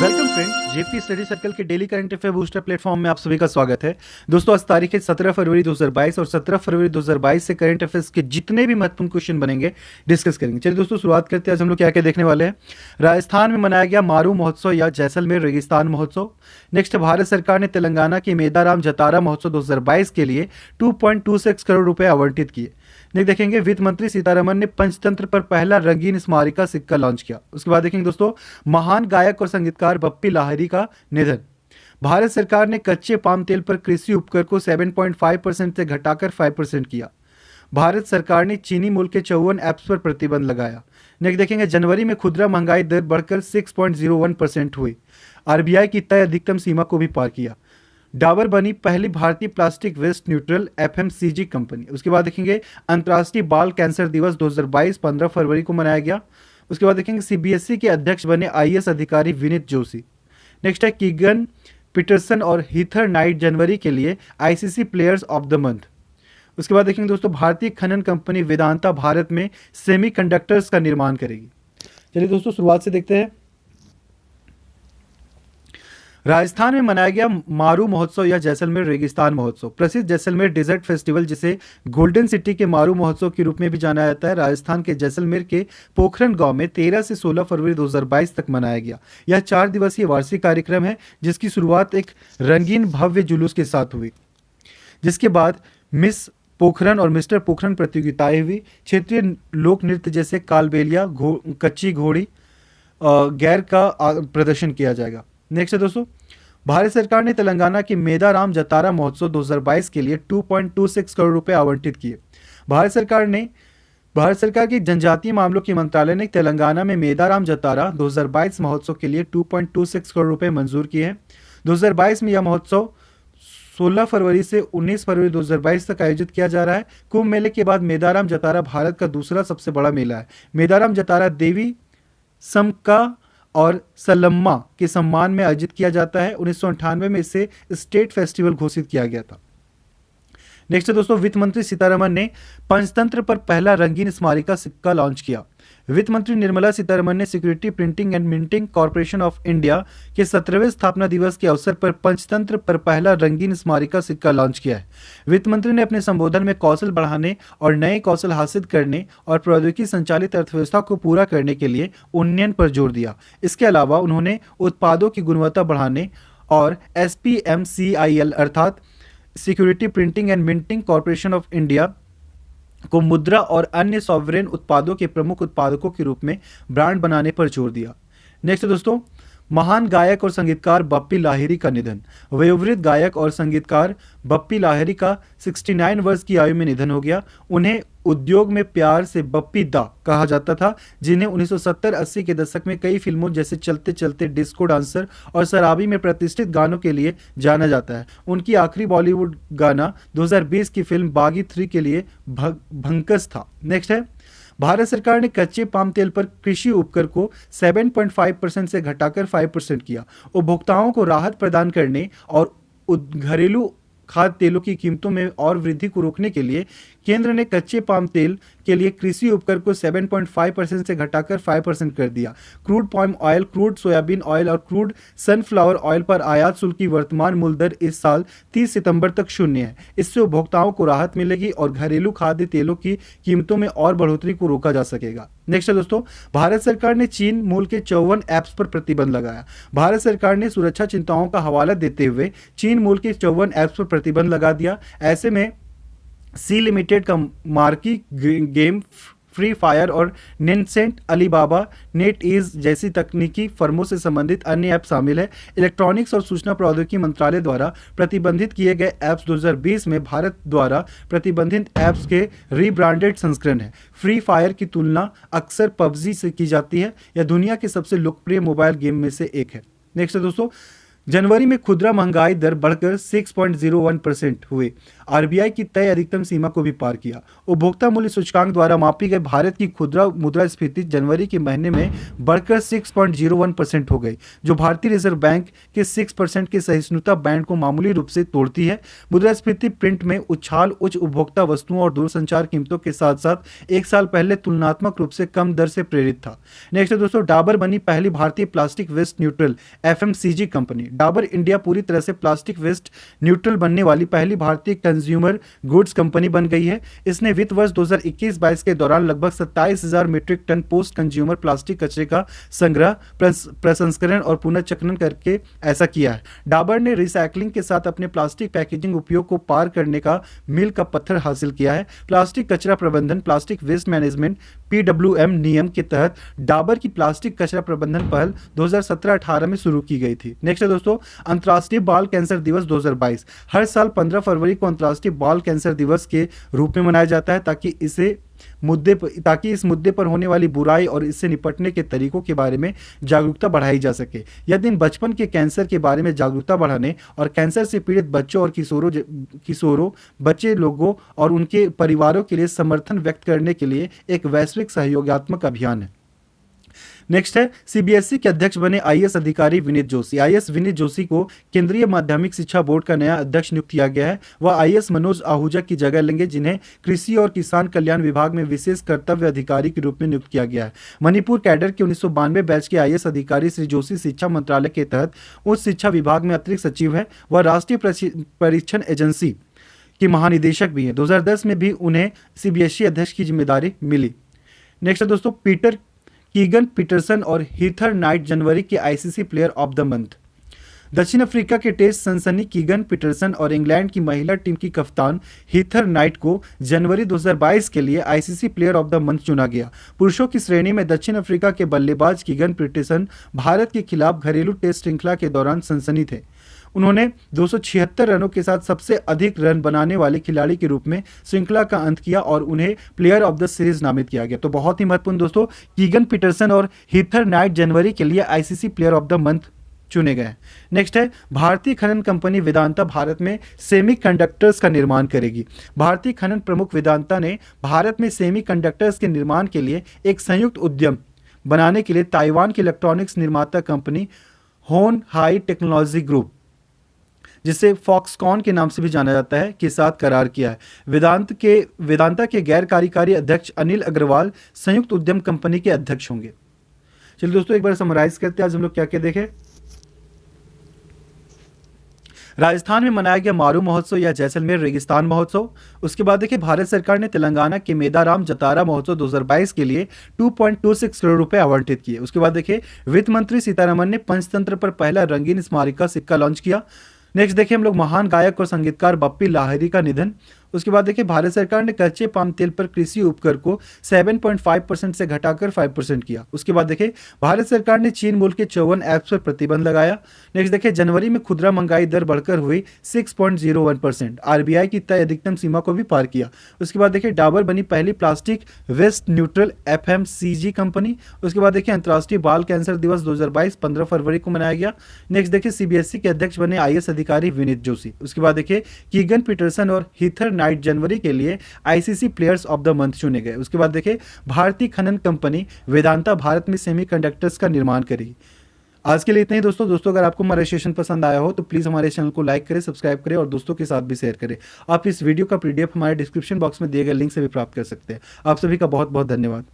Welcome friends, JP study circle के daily current affair booster platform में आप सभी का स्वागत है। दोस्तों, आज तारीख है 17 फरवरी 2022 और 17 फरवरी 2022 से करंट अफेयर्स के जितने भी महत्वपूर्ण क्वेश्चन बनेंगे डिस्कस करेंगे। चलिए दोस्तों, शुरुआत करते हैं। आज हम लोग क्या क्या देखने वाले हैं। राजस्थान में मनाया गया मारू महोत्सव या जैसलमेर रेगिस्तान महोत्सव। नेक्स्ट, भारत सरकार ने तेलंगाना के मेदाराम जतारा महोत्सव 2022 के लिए 2.26 करोड़ रुपए आवंटित किए। देखेंगे वित्त मंत्री सीतारमण ने पंचतंत्र पर पहला रंगीन स्मारिका सिक्का लॉन्च किया। उसके बाद देखेंगे दोस्तों, महान गायक और संगीतकार बप्पी लाहिरी का निधन। भारत सरकार ने कच्चे पाम तेल पर कृषि उपकर को 7.5% से घटाकर 5% किया। भारत सरकार ने चीनी मूल के 54 ऐप्स पर प्रतिबंध लगाया। नेक्स्ट देखेंगे, जनवरी में खुदरा महंगाई दर बढ़कर 6.01% हुई। आरबीआई की तय अधिकतम सीमा को भी पार किया। डाबर बनी पहली भारतीय plastic waste neutral FMCG company. उसके बाद देखेंगे, अंतर्राष्ट्रीय बाल कैंसर दिवस 2022 15 फरवरी को मनाया गया। उसके बाद देखेंगे, सीबीएसई के अध्यक्ष बने आईएएस अधिकारी विनीत जोशी। नेक्स्ट है, कीगन पीटरसन और हीथर नाइट जनवरी के लिए ICC players of the month. उसके बाद देखेंगे दोस्तों, भारतीय खनन कंपनी वेदांता भारत में सेमीकंडक्टर्स का निर्माण करेगी। चलिए दोस्तों, शुरुआत से देखते हैं। राजस्थान में मनाया गया मारू महोत्सव या जैसलमेर रेगिस्तान महोत्सव। प्रसिद्ध जैसलमेर डेजर्ट फेस्टिवल, जिसे गोल्डन सिटी के मारू महोत्सव के रूप में भी जाना जाता है, राजस्थान के जैसलमेर के पोखरन गांव में 13 से 16 फरवरी 2022 तक मनाया गया। यह 4 दिवसीय वार्षिक कार्यक्रम है, जिसकी शुरुआत एक रंगीन भव्य जुलूस के साथ हुई, जिसके बाद मिस पोखरन और मिस्टर पोखरन प्रतियोगिताएं हुई। क्षेत्रीय लोक नृत्य जैसे कालबेलिया, कच्ची घोड़ी, गैर का प्रदर्शन किया जाएगा। नेक्स्ट है दोस्तों, भारत सरकार ने तेलंगाना के मेदाराम जतारा महोत्सव 2022 के लिए 2.26 करोड़ रुपए आवंटित किए। भारत सरकार की जनजातीय मामलों के मंत्रालय ने तेलंगाना में मेदाराम जतारा 2022 महोत्सव के लिए 2.26 करोड़ रुपए मंजूर किए हैं। 2022 में यह महोत्सव 16 फरवरी से 19 फरवरी 2022 तक आयोजित किया जा रहा है। कुंभ मेले के बाद मेदाराम जतारा भारत का दूसरा सबसे बड़ा मेला है। मेदाराम जतारा देवी समका और सलम्मा के सम्मान में आयोजित किया जाता है। 1998 में इसे स्टेट फेस्टिवल घोषित किया गया था। नेक्स्ट है दोस्तों, वित्त मंत्री सीतारमण ने पंचतंत्र पर पहला रंगीन स्मारिका सिक्का लॉन्च किया। वित्त मंत्री निर्मला सीतारमण ने security printing and minting corporation of India के 17वें स्थापना दिवस के अवसर पर पंचतंत्र पर पहला रंगीन स्मारिका सिक्का लॉन्च किया है। वित्त मंत्री ने अपने संबोधन में कौशल बढ़ाने और नए कौशल हासिल करने और प्रौद्योगिकी संचालित अर्थव्यवस्था को पूरा करने के लिए उन्नयन पर जोर दिया। इसके अलावा उन्होंने उत्पादों की गुणवत्ता बढ़ाने और SPMCIL अर्थात security printing and minting corporation of India को मुद्रा और अन्य सॉवरेन उत्पादों के प्रमुख उत्पादकों के रूप में ब्रांड बनाने पर जोर दिया। नेक्स्ट दोस्तों, महान गायक और संगीतकार बप्पी लाहिरी का निधन। वयोवृद्ध गायक और संगीतकार बप्पी लाहिरी का 69 वर्ष की आयु में निधन हो गया। उन्हें उद्योग में प्यार से बप्पी दा कहा जाता था, जिन्हें 1970-80 के दशक में कई फिल्मों जैसे चलते चलते, डिस्को डांसर और शराबी में प्रतिष्ठित गानों के लिए जाना जाता है। उनकी आखिरी बॉलीवुड गाना 2020 की फिल्म बागी 3 के लिए भंकस था। नेक्स्ट है, भारत सरकार ने कच्चे पाम तेल पर कृषि उपकर को 7.5% से घटाकर 5% किया। उपभोक्ताओं को राहत प्रदान करने और घरेलू खाद्य तेलों की कीमतों में और वृद्धि को रोकने के लिए केंद्र ने कच्चे पाम तेल के लिए कृषि उपकर को 7.5% से घटाकर 5% कर दिया। Crude palm oil, crude soybean oil और क्रूड सनफ्लावर ऑयल पर आयात शुल्क की वर्तमान मूल्य दर इस साल 30 सितंबर तक शून्य है। इससे उपभोक्ताओं को राहत मिलेगी और घरेलू खाद्य तेलों की कीमतों में और बढ़ोतरी को रोका जा सकेगा। नेक्स्ट है दोस्तों, भारत सरकार ने चीन मूल के 54 ऐप्स पर प्रतिबंध लगाया। भारत सरकार ने सुरक्षा चिंताओं का हवाला देते हुए चीन मूल के 54 ऐप्स पर प्रतिबंध लगा दिया। ऐसे में सी लिमिटेड का मार्की गेम फ्री फायर और नेसेंट, अलीबाबा, नेट ईज जैसी तकनीकी फर्मों से संबंधित अन्य ऐप शामिल है। इलेक्ट्रॉनिक्स और सूचना प्रौद्योगिकी मंत्रालय द्वारा प्रतिबंधित किए गए ऐप्स 2020 में भारत द्वारा प्रतिबंधित ऐप्स के रीब्रांडेड संस्करण है। फ्री फायर की तुलना अक्सर पबजी से की जाती है। यह दुनिया के सबसे लोकप्रिय मोबाइल गेम में से एक है। नेक्स्ट है दोस्तों, जनवरी में खुदरा महंगाई दर बढ़कर 6.01% हुई। आरबीआई की तय अधिकतम सीमा को भी पार किया। उपभोक्ता मूल्य सूचकांक द्वारा मापी गई भारत की खुदरा मुद्रास्फीति जनवरी के महीने में बढ़कर 6.01% हो गई, जो भारतीय रिजर्व बैंक के 6% के सहिष्णुता बैंड को मामूली रूप से तोड़ती है। मुद्रास्फीति प्रिंट में उछाल उच्च उपभोक्ता वस्तुओं और दूरसंचार कीमतों के साथ साथ एक साल पहले तुलनात्मक रूप से कम दर से प्रेरित था। नेक्स्ट है दोस्तों, डाबर बनी पहली भारतीय plastic waste neutral FMCG company. Dabur India पूरी तरह से प्लास्टिक वेस्ट न्यूट्रल बनने वाली पहली भारतीय कंज्यूमर गुड्स कंपनी बन गई है। इसने वित्त वर्ष 2021-22 के दौरान लगभग 27,000 metric ton post consumer plastic कचरे का संग्रह, प्रसंस्करण और पुनर्चक्रण करके ऐसा किया है। डाबर ने रिसाइकलिंग के साथ अपने प्लास्टिक पैकेजिंग उपयोग को पार करने का मील का पत्थर हासिल किया है। प्लास्टिक कचरा प्रबंधन प्लास्टिक वेस्ट मैनेजमेंट पीडब्ल्यूएम नियम के तहत डाबर की प्लास्टिक कचरा प्रबंधन पहल 2017-18 में शुरू की गई थी। नेक्स्ट है दोस्तों, अंतर्राष्ट्रीय बाल कैंसर दिवस 2022। हर साल 15 फरवरी को अंतर्राष्ट्रीय बाल कैंसर दिवस के रूप में मनाया जाता है ताकि इस मुद्दे पर होने वाली बुराई और इससे निपटने के तरीकों के बारे में जागरूकता बढ़ाई जा सके। यह दिन बचपन के कैंसर के बारे में जागरूकता बढ़ाने और कैंसर से पीड़ित बच्चों और किशोरों बच्चे लोगों और उनके परिवारों के लिए समर्थन व्यक्त करने के लिए एक वैश्विक सहयोगात्मक अभियान है। नेक्स्ट है, सीबीएसई के अध्यक्ष बने आईएएस अधिकारी विनीत जोशी। आईएएस विनीत जोशी को केंद्रीय माध्यमिक शिक्षा बोर्ड का नया अध्यक्ष नियुक्त किया गया है। वह आईएएस मनोज आहूजा की जगह लेंगे, जिन्हें कृषि और किसान कल्याण विभाग में विशेष कर्तव्य अधिकारी के रूप में नियुक्त किया गया है। मणिपुर कैडर के 1992 बैच के आईएएस अधिकारी श्री जोशी शिक्षा मंत्रालय के तहत उच्च शिक्षा विभाग में अतिरिक्त सचिव है। वह राष्ट्रीय परीक्षण एजेंसी के महानिदेशक भी हैं। 2010 में भी उन्हें सीबीएसई अध्यक्ष की जिम्मेदारी मिली। नेक्स्ट है दोस्तों, पीटर कीगन पीटरसन और हीथर नाइट जनवरी के ICC player of the month. दक्षिण अफ्रीका के टेस्ट सनसनी कीगन पीटरसन और इंग्लैंड की महिला टीम की कप्तान हीथर नाइट को जनवरी 2022 के लिए ICC player of the month चुना गया। पुरुषों की श्रेणी में दक्षिण अफ्रीका के बल्लेबाज कीगन पीटरसन भारत के खिलाफ घरेलू टेस्ट श्रृंखला के दौरान सनसनी थे। उन्होंने 276 रनों के साथ सबसे अधिक रन बनाने वाले खिलाड़ी के रूप में श्रृंखला का अंत किया और उन्हें प्लेयर ऑफ द सीरीज नामित किया गया। तो बहुत ही महत्वपूर्ण दोस्तों, कीगन पीटरसन और हीथर नाइट जनवरी के लिए ICC player of the month चुने गए। नेक्स्ट है, भारतीय खनन कंपनी वेदांता भारत में सेमीकंडक्टर्स का निर्माण करेगी। भारतीय खनन प्रमुख वेदांता ने भारत में सेमीकंडक्टर्स के निर्माण के लिए एक संयुक्त उद्यम बनाने के लिए ताइवान की इलेक्ट्रॉनिक्स निर्माता कंपनी होन हाई टेक्नोलॉजी ग्रुप, जिसे फॉक्सकॉन के नाम से भी जाना जाता है, के साथ करार किया है। वेदांता के गैर कार्यकारी अध्यक्ष अनिल अग्रवाल संयुक्त उद्यम कंपनी के अध्यक्ष होंगे। चलिए दोस्तों, एक बार समराइज करते हैं आज हम लोग क्या क्या देखें। राजस्थान में मनाया गया मारू महोत्सव या जैसलमेर रेगिस्तान महोत्सव। उसके बाद देखिए, भारत सरकार ने तेलंगाना के मेदाराम जतारा महोत्सव 2022 के लिए 2.26 करोड़ रुपए आवंटित किए। उसके बाद देखिए, वित्त मंत्री सीतारमण ने पंचतंत्र पर पहला रंगीन स्मारिका सिक्का लॉन्च किया। नेक्स्ट देखिए हम लोग, महान गायक और संगीतकार बप्पी लाहिरी का निधन। उसके बाद देखिए, भारत सरकार ने कच्चे पाम तेल पर कृषि उपकर को 7.5% से घटाकर 5% किया। उसके बाद देखिए, भारत सरकार ने चीन मूल के 54 ऐप्स पर प्रतिबंध लगाया। नेक्स्ट देखिए, जनवरी में खुदरा महंगाई दर बढ़कर हुई 6.01%। आरबीआई की तय अधिकतम सीमा को भी पार किया। उसके बाद देखिए, डाबर बनी पहली plastic waste neutral FMCG company. उसके बाद देखिए, अंतर्राष्ट्रीय बाल कैंसर दिवस 2022 15 फरवरी को मनाया गया। नेक्स्ट देखिए, सीबीएसई के अध्यक्ष बने आईएएस अधिकारी विनीत जोशी। उसके बाद देखिए, कीगन पीटरसन और हीथर नाइट जनवरी के लिए ICC players of the month चुने गए। उसके बाद देखिए, भारतीय खनन कंपनी वेदांता भारत में सेमीकंडक्टर्स का निर्माण करेगी। आज के लिए इतना ही दोस्तों अगर आपको हमारा सेशन पसंद आया हो तो प्लीज़ हमारे चैनल को लाइक करें, सब्सक्राइब करें और दोस्तों के साथ भी शेयर करें। आप इस वीडियो का पीडीएफ हमारे डिस्क्रिप्शन बॉक्स में दिए गए लिंक से भी प्राप्त कर सकते हैं। आप सभी का बहुत बहुत धन्यवाद।